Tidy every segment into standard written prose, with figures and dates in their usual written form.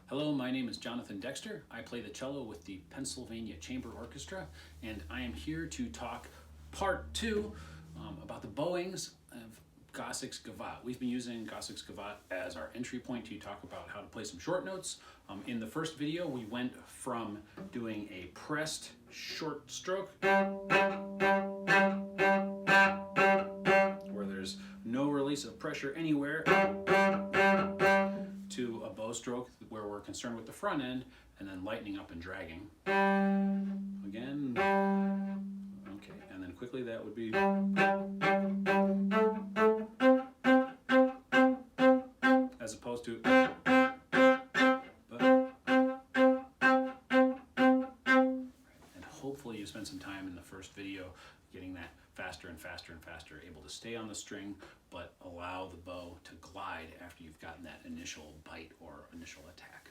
Hello, my name is Jonathan Dexter. I play the cello with the Pennsylvania Chamber Orchestra, and I am here to talk part two about the bowings of Gossec's Gavotte. We've been using Gossec's Gavotte as our entry point to talk about how to play some short notes. In the first video, we went from doing a pressed short stroke, where there's no release of pressure anywhere, to a bow stroke where we're concerned with the front end and then lightening up and dragging. Again, okay, and then quickly that would be, as opposed to, and hopefully you spent some time in the first video getting that faster and faster and faster, able to stay on the string, but allow the bow to glide after you've gotten that initial bite or initial attack.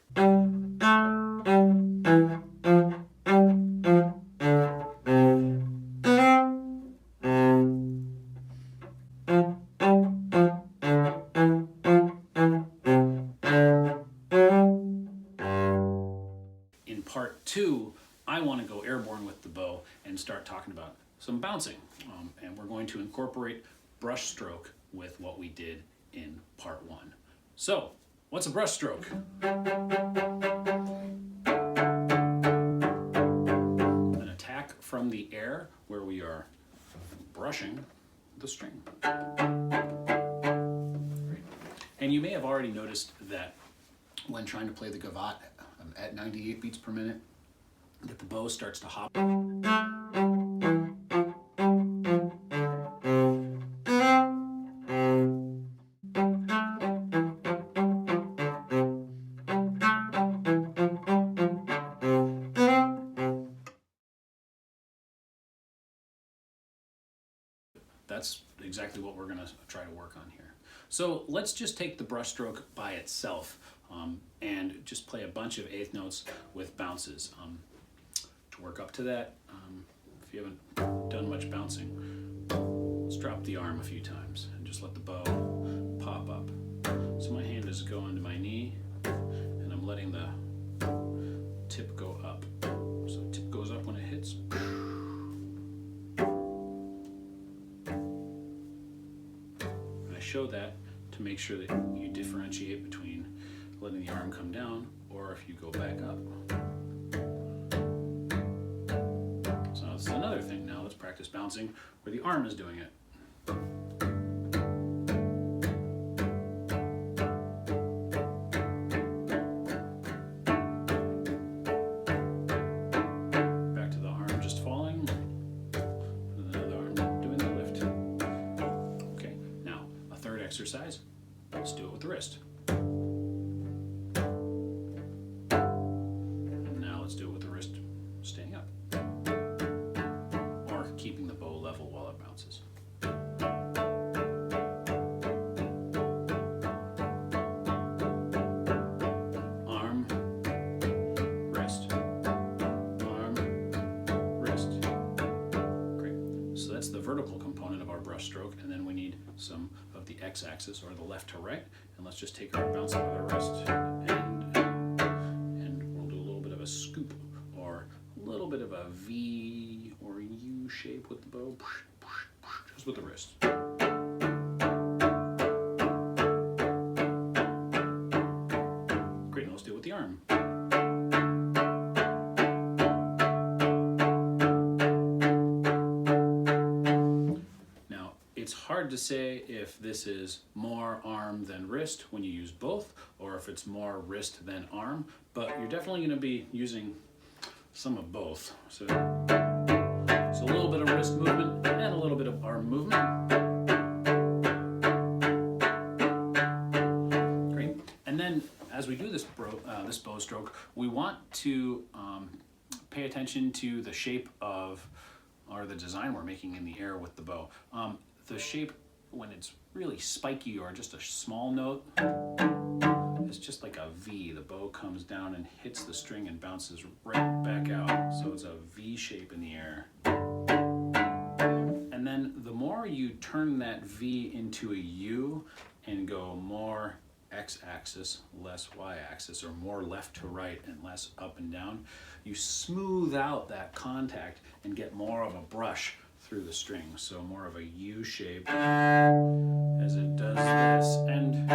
In part two, I want to go airborne with the bow and start talking about some bouncing, and we're going to incorporate brush stroke with what we did in part one. So, what's a brush stroke? An attack from the air where we are brushing the string. And you may have already noticed that when trying to play the gavotte at 98 beats per minute, that the bow starts to hop. That's exactly what we're going to try to work on here. So let's just take the brush stroke by itself and just play a bunch of eighth notes with bounces. To work up to that, if you haven't done much bouncing, let's drop the arm a few times and just let the bow pop up. So my hand is going to my knee and I'm letting the tip go up. So the tip goes up when it hits. Show that to make sure that you differentiate between letting the arm come down or if you go back up. So this is another thing. Now let's practice bouncing where the arm is doing it. Back to the arm just falling. Exercise. Let's do it with the wrist. And now let's do it with the wrist standing up. Or keeping the bow level while it bounces. Arm, wrist, arm, wrist. Great. So that's the vertical component of our brush stroke, and then we need some of the x-axis or the left to right, and let's just take our bouncing with our wrist and we'll do a little bit of a scoop or a little bit of a V or U shape with the bow, just with the wrist. Great, now let's do it with the arm. It's hard to say if this is more arm than wrist when you use both, or if it's more wrist than arm, but you're definitely going to be using some of both. So a little bit of wrist movement and a little bit of arm movement. Great. And then as we do this bow stroke, we want to pay attention to the shape of, or the design we're making in the air with the bow. The shape, when it's really spiky or just a small note, is just like a V. The bow comes down and hits the string and bounces right back out. So it's a V shape in the air. And then the more you turn that V into a U and go more x-axis, less y-axis, or more left to right and less up and down, you smooth out that contact and get more of a brush through the string. So more of a U shape as it does this. And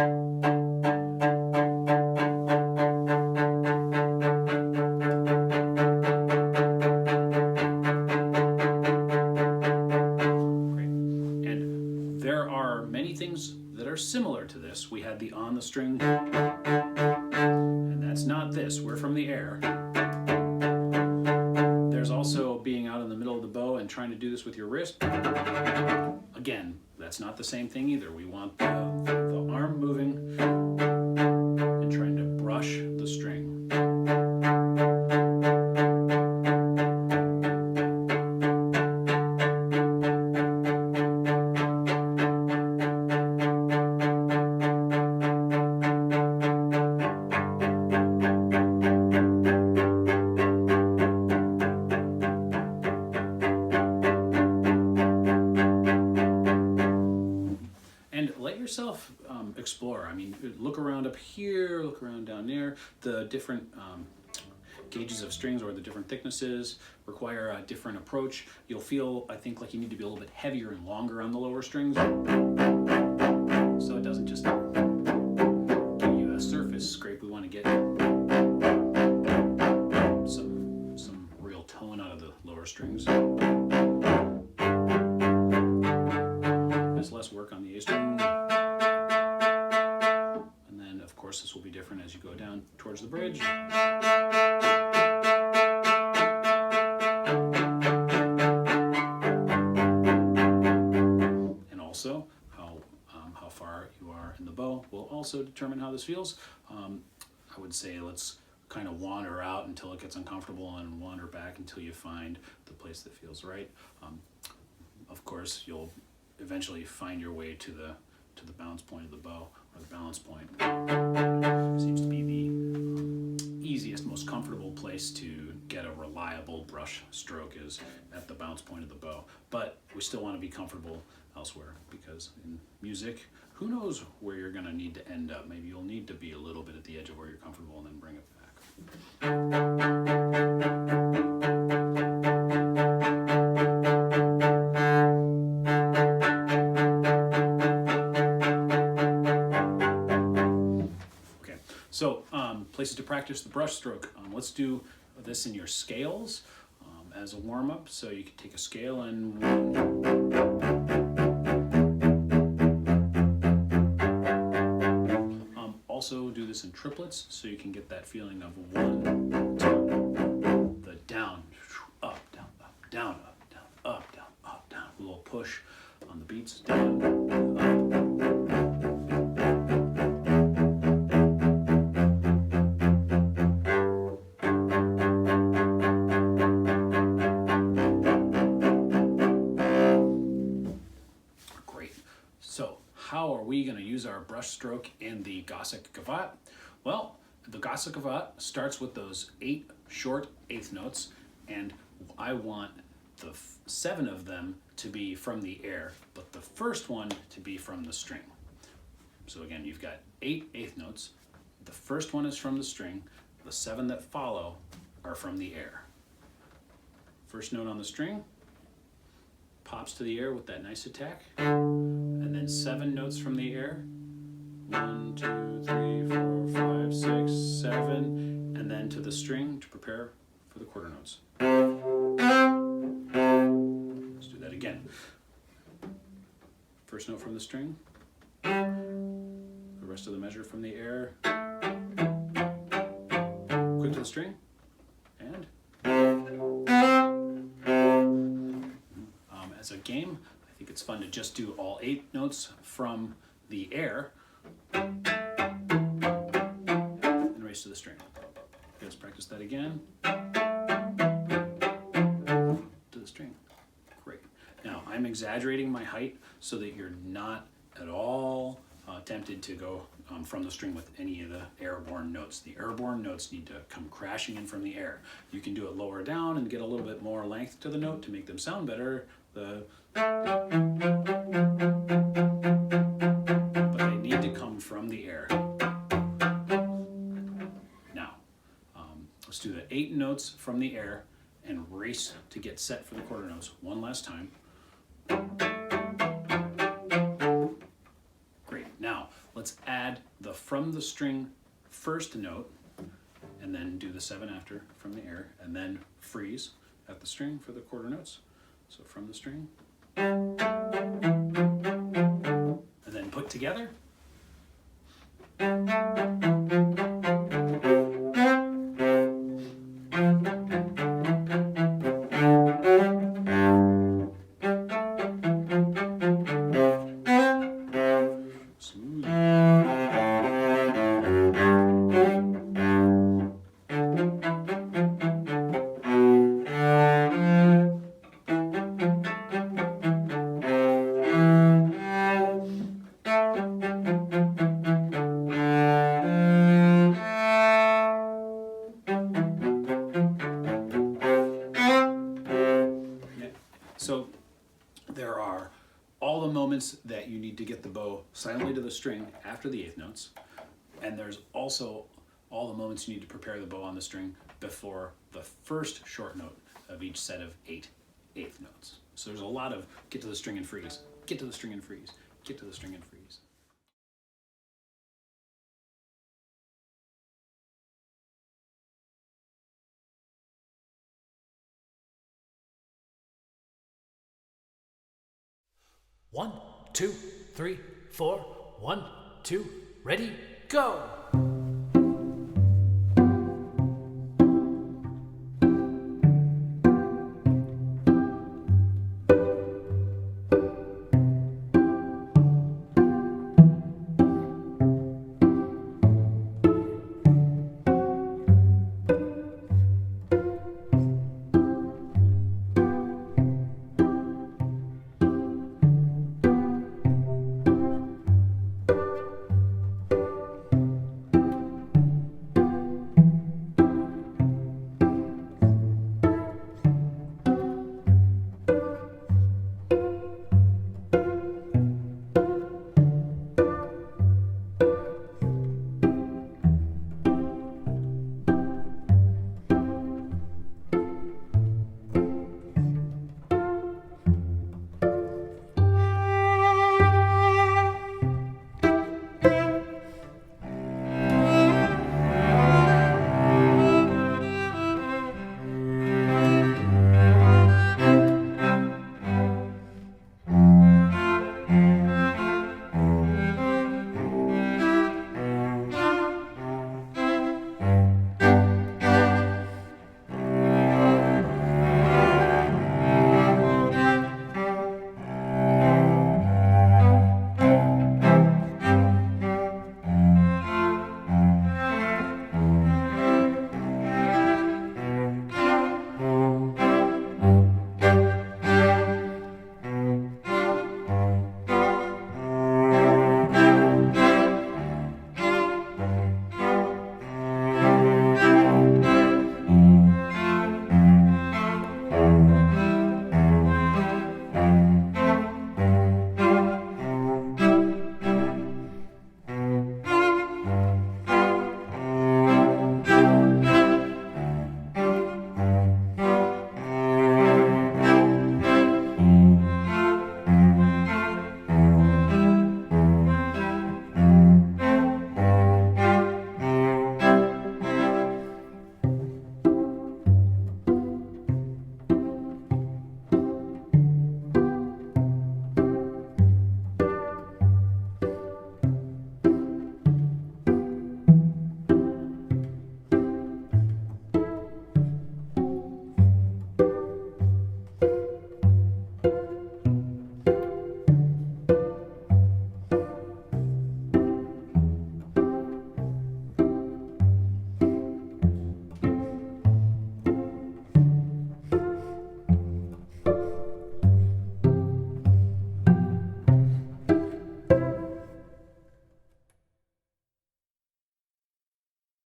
similar to this. We had the on the string, and that's not this. We're from the air. There's also being out in the middle of the bow and trying to do this with your wrist. Again, that's not the same thing either. We want the arm moving and trying to brush the string. Yourself explore. I mean, look around up here, look around down there. The different gauges of strings or the different thicknesses require a different approach. You'll feel, I think, like you need to be a little bit heavier and longer on the lower strings, so it doesn't just give you a surface scrape. We want to get some real tone out of the lower strings. There's less work on the A string. This will be different as you go down towards the bridge. And also how far you are in the bow will also determine how this feels. I would say let's kind of wander out until it gets uncomfortable and wander back until you find the place that feels right. Of course, you'll eventually find your way to the bounce point of the bow, or the balance point. Seems to be the easiest, most comfortable place to get a reliable brush stroke is at the bounce point of the bow. But we still want to be comfortable elsewhere, because in music, who knows where you're going to need to end up. Maybe you'll need to be a little bit at the edge of where you're comfortable and then bring it back. So places to practice the brush stroke. Let's do this in your scales as a warm-up. So you can take a scale and also do this in triplets, so you can get that feeling of 1, 2, the down, up, down, up, down, up, down, up, down, up, down. A little push on the beats, down, up. How are we going to use our brush stroke in the Gossec Gavotte? Well, the Gossec Gavotte starts with those 8 short eighth notes, and I want the 7 of them to be from the air, but the first one to be from the string. So again, you've got 8 eighth notes. The first one is from the string. The 7 that follow are from the air. First note on the string pops to the air with that nice attack, and then 7 notes from the air. 1, 2, 3, 4, 5, 6, 7, and then to the string to prepare for the quarter notes. Let's do that again. First note from the string, the rest of the measure from the air, quick to the string, and as a game, I think it's fun to just do all 8 notes from the air and race to the string. Okay, let's practice that again. To the string. Great. Now, I'm exaggerating my height so that you're not at all tempted to go from the string with any of the airborne notes. The airborne notes need to come crashing in from the air. You can do it lower down and get a little bit more length to the note to make them sound better. But they need to come from the air. Let's do the 8 notes from the air and race to get set for the quarter notes one last time. Great. Now let's add the from the string first note and then do the 7 after from the air and then freeze at the string for the quarter notes. So from the string and then put together. So there are all the moments that you need to get the bow silently to the string after the 8th notes, and there's also all the moments you need to prepare the bow on the string before the first short note of each set of 8 8th notes. So there's a lot of get to the string and freeze, get to the string and freeze, get to the string and freeze. One, two, three, four. 1, 2, ready, go!